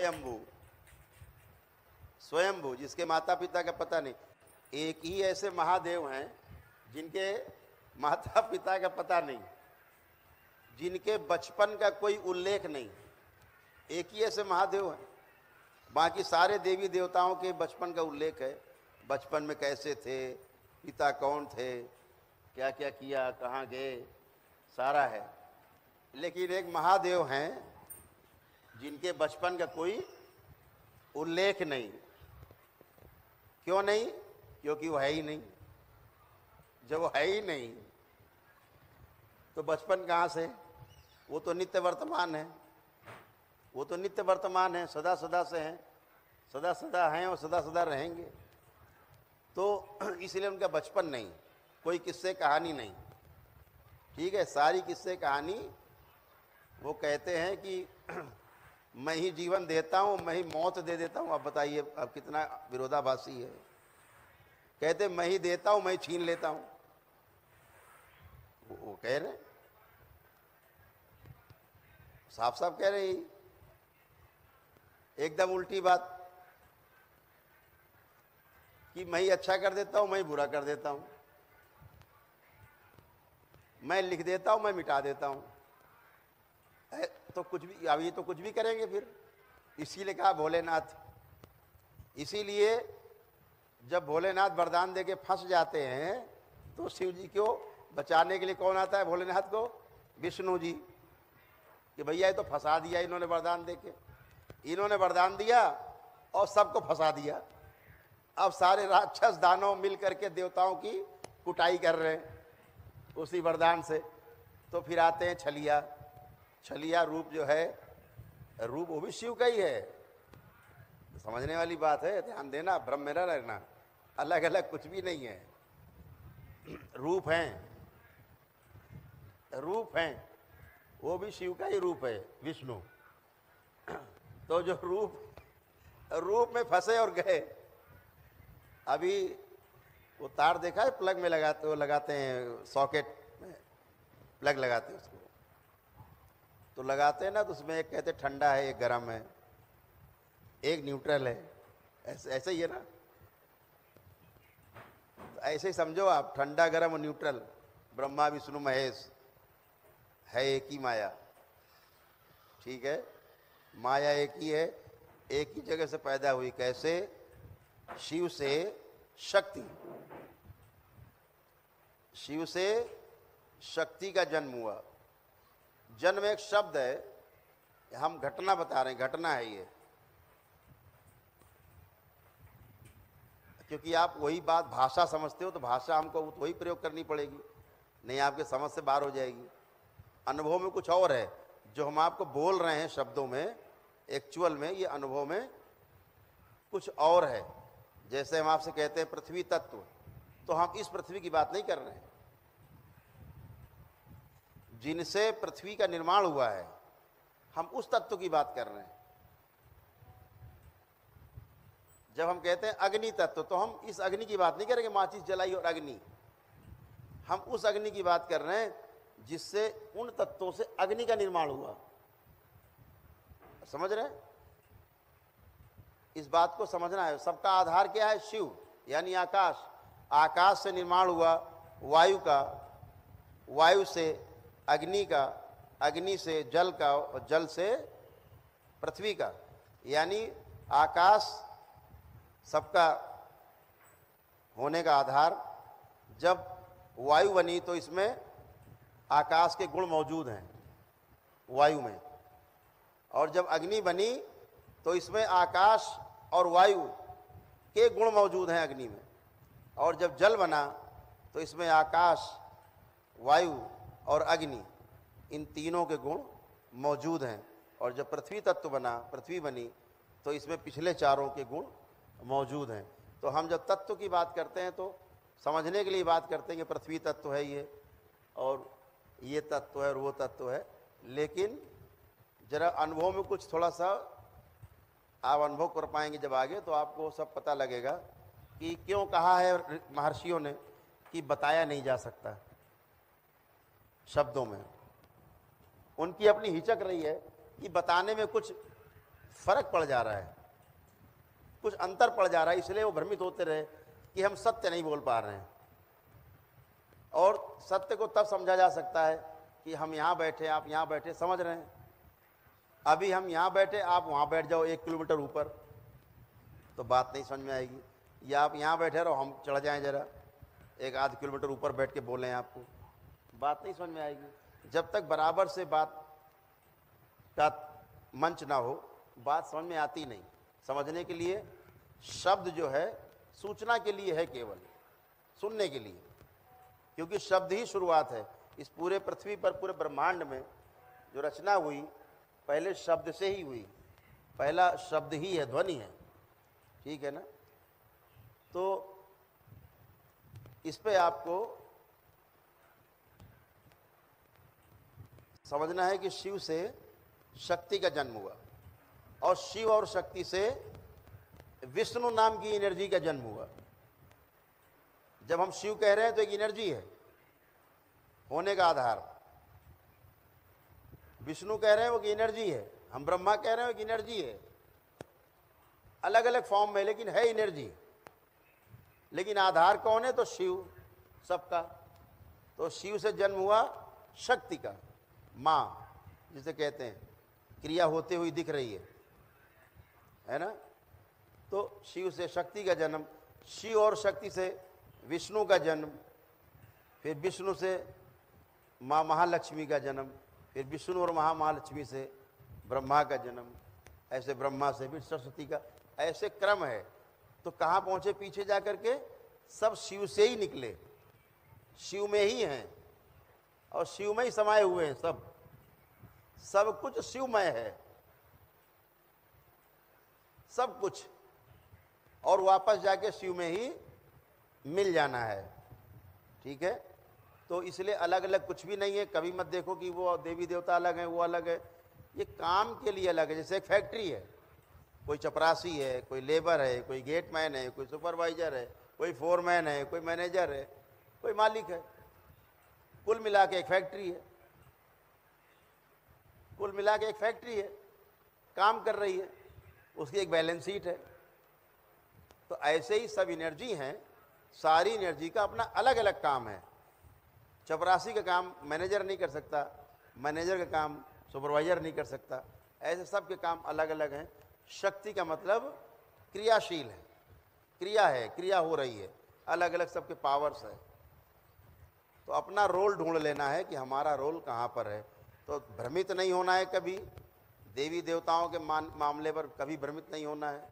स्वयंभू, स्वयंभू जिसके माता पिता का पता नहीं। एक ही ऐसे महादेव हैं जिनके माता पिता का पता नहीं, जिनके बचपन का कोई उल्लेख नहीं। एक ही ऐसे महादेव हैं, बाकी सारे देवी देवताओं के बचपन का उल्लेख है, बचपन में कैसे थे, पिता कौन थे, क्या क्या किया, कहाँ गए, सारा है। लेकिन एक महादेव हैं जिनके बचपन का कोई उल्लेख नहीं। क्यों नहीं? क्योंकि वो है ही नहीं। जब वो है ही नहीं तो बचपन कहाँ से? वो तो नित्य वर्तमान है, वो तो नित्य वर्तमान है, सदा सदा से हैं, सदा सदा हैं और सदा सदा रहेंगे। तो इसलिए उनका बचपन नहीं, कोई किस्से कहानी नहीं। ठीक है, सारी किस्से कहानी वो कहते हैं कि मैं ही जीवन देता हूँ, मैं ही मौत दे देता हूँ। अब बताइए, अब कितना विरोधाभासी है। कहते मैं ही देता हूँ, मैं ही छीन लेता हूँ। वो कह रहे, साफ साफ कह रहे हैं, एकदम उल्टी बात कि मैं ही अच्छा कर देता हूँ, मैं ही बुरा कर देता हूँ, मैं लिख देता हूँ, मैं मिटा देता हूँ। तो कुछ भी, अब ये तो कुछ भी करेंगे फिर। इसीलिए कहा भोलेनाथ। इसीलिए जब भोलेनाथ वरदान दे के फंस जाते हैं तो शिव जी को बचाने के लिए कौन आता है भोलेनाथ को? विष्णु जी। कि भैया ये तो फंसा दिया इन्होंने वरदान दे के, इन्होंने वरदान दिया और सबको फंसा दिया। अब सारे राक्षस दानव मिल करके देवताओं की कुटाई कर रहे हैं उसी वरदान से। तो फिर आते हैं छलिया। छलिया रूप जो है, रूप वो भी शिव का ही है। समझने वाली बात है, ध्यान देना, भ्रम में न रहना। अलग अलग कुछ भी नहीं है, रूप हैं, रूप हैं, वो भी शिव का ही रूप है, विष्णु। तो जो रूप में फंसे और गए। अभी वो तार देखा है, प्लग में लगाते, वो लगाते हैं सॉकेट में, प्लग लगाते हैं उसको, तो लगाते हैं ना, तो उसमें एक कहते ठंडा है, एक गर्म है, एक न्यूट्रल है। ऐसे ही है ना? तो ऐसे ही समझो आप, ठंडा गर्म और न्यूट्रल, ब्रह्मा विष्णु महेश है एक ही माया। ठीक है, माया एक ही है, एक ही जगह से पैदा हुई। कैसे? शिव से शक्ति, शिव से शक्ति का जन्म हुआ। जन्म एक शब्द है, हम घटना बता रहे हैं, घटना है ये। क्योंकि आप वही बात भाषा समझते हो तो भाषा हमको वही प्रयोग करनी पड़ेगी, नहीं आपके समझ से बाहर हो जाएगी। अनुभव में कुछ और है, जो हम आपको बोल रहे हैं शब्दों में, एक्चुअल में ये अनुभव में कुछ और है। जैसे हम आपसे कहते हैं पृथ्वी तत्व, तो हम इस पृथ्वी की बात नहीं कर रहे हैं जिनसे पृथ्वी का निर्माण हुआ है, हम उस तत्व की बात कर रहे हैं। जब हम कहते हैं अग्नि तत्व, तो हम इस अग्नि की बात नहीं करेंगे, माचिस जलाई और अग्नि। हम उस अग्नि की बात कर रहे हैं जिससे उन तत्वों से अग्नि का निर्माण हुआ। समझ रहे हैं? इस बात को समझना है। सबका आधार क्या है? शिव, यानी आकाश। आकाश से निर्माण हुआ वायु का, वायु से अग्नि का, अग्नि से जल का, और जल से पृथ्वी का। यानी आकाश सबका होने का आधार। जब वायु बनी तो इसमें आकाश के गुण मौजूद हैं वायु में, और जब अग्नि बनी तो इसमें आकाश और वायु के गुण मौजूद हैं अग्नि में, और जब जल बना तो इसमें आकाश, वायु और अग्नि, इन तीनों के गुण मौजूद हैं। और जब पृथ्वी तत्व बना, पृथ्वी बनी, तो इसमें पिछले चारों के गुण मौजूद हैं। तो हम जब तत्व की बात करते हैं तो समझने के लिए बात करते हैं कि पृथ्वी तत्व है ये, और ये तत्व है और वो तत्व है। लेकिन जरा अनुभव में कुछ थोड़ा सा आप अनुभव कर पाएंगे जब आगे, तो आपको सब पता लगेगा कि क्यों कहा है महर्षियों ने कि बताया नहीं जा सकता शब्दों में। उनकी अपनी हिचक रही है कि बताने में कुछ फर्क पड़ जा रहा है, कुछ अंतर पड़ जा रहा है, इसलिए वो भ्रमित होते रहे कि हम सत्य नहीं बोल पा रहे हैं। और सत्य को तब समझा जा सकता है कि हम यहाँ बैठे, आप यहाँ बैठे, समझ रहे हैं। अभी हम यहाँ बैठे, आप वहाँ बैठ जाओ 1 किलोमीटर ऊपर, तो बात नहीं समझ में आएगी। या आप यहाँ बैठे रहो, हम चढ़ जाएं जरा 1-8 किलोमीटर ऊपर बैठ के बोलें आपको, बात नहीं समझ में आएगी। जब तक बराबर से बात का मंच ना हो, बात समझ में आती नहीं। समझने के लिए शब्द जो है सूचना के लिए है, केवल सुनने के लिए, क्योंकि शब्द ही शुरुआत है। इस पूरे पृथ्वी पर, पूरे ब्रह्मांड में जो रचना हुई, पहले शब्द से ही हुई। पहला शब्द ही है, ध्वनि है, ठीक है ना। तो इस पे आपको समझना है कि शिव से शक्ति का जन्म हुआ, और शिव और शक्ति से विष्णु नाम की एनर्जी का जन्म हुआ। जब हम शिव कह रहे हैं तो एक एनर्जी है, होने का आधार। विष्णु कह रहे हैं वो की एनर्जी है, हम ब्रह्मा कह रहे हैं वो की एनर्जी है, अलग अलग फॉर्म में, लेकिन है एनर्जी। लेकिन आधार कौन है? तो शिव सबका। तो शिव से जन्म हुआ शक्ति का, माँ जिसे कहते हैं, क्रिया होते हुई दिख रही है ना। तो शिव से शक्ति का जन्म, शिव और शक्ति से विष्णु का जन्म, फिर विष्णु से माँ महालक्ष्मी का जन्म, फिर विष्णु और महालक्ष्मी से ब्रह्मा का जन्म, ऐसे ब्रह्मा से फिर सरस्वती का, ऐसे क्रम है। तो कहाँ पहुँचे पीछे जा कर के? सब शिव से ही निकले, शिव में ही हैं और शिव में ही समाये हुए हैं। सब कुछ शिवमय है, सब कुछ, और वापस जाके शिव में ही मिल जाना है, ठीक है। तो इसलिए अलग अलग कुछ भी नहीं है। कभी मत देखो कि वो देवी देवता अलग है, वो अलग है। ये काम के लिए अलग है। जैसे एक फैक्ट्री है, कोई चपरासी है, कोई लेबर है, कोई गेटमैन है, कोई सुपरवाइजर है, कोई फोरमैन है, कोई मैनेजर है, कोई मालिक है। कुल मिला के एक फैक्ट्री है, कुल मिला के एक फैक्ट्री है, काम कर रही है, उसकी एक बैलेंस शीट है। तो ऐसे ही सब एनर्जी हैं, सारी एनर्जी का अपना अलग अलग काम है। चपरासी का काम मैनेजर नहीं कर सकता, मैनेजर का काम सुपरवाइजर नहीं कर सकता, ऐसे सब के काम अलग अलग हैं। शक्ति का मतलब क्रियाशील है, क्रिया है, क्रिया हो रही है, अलग अलग सबके पावर्स है। तो अपना रोल ढूंढ लेना है कि हमारा रोल कहाँ पर है। तो भ्रमित नहीं होना है कभी, देवी देवताओं के मामले पर कभी भ्रमित नहीं होना है।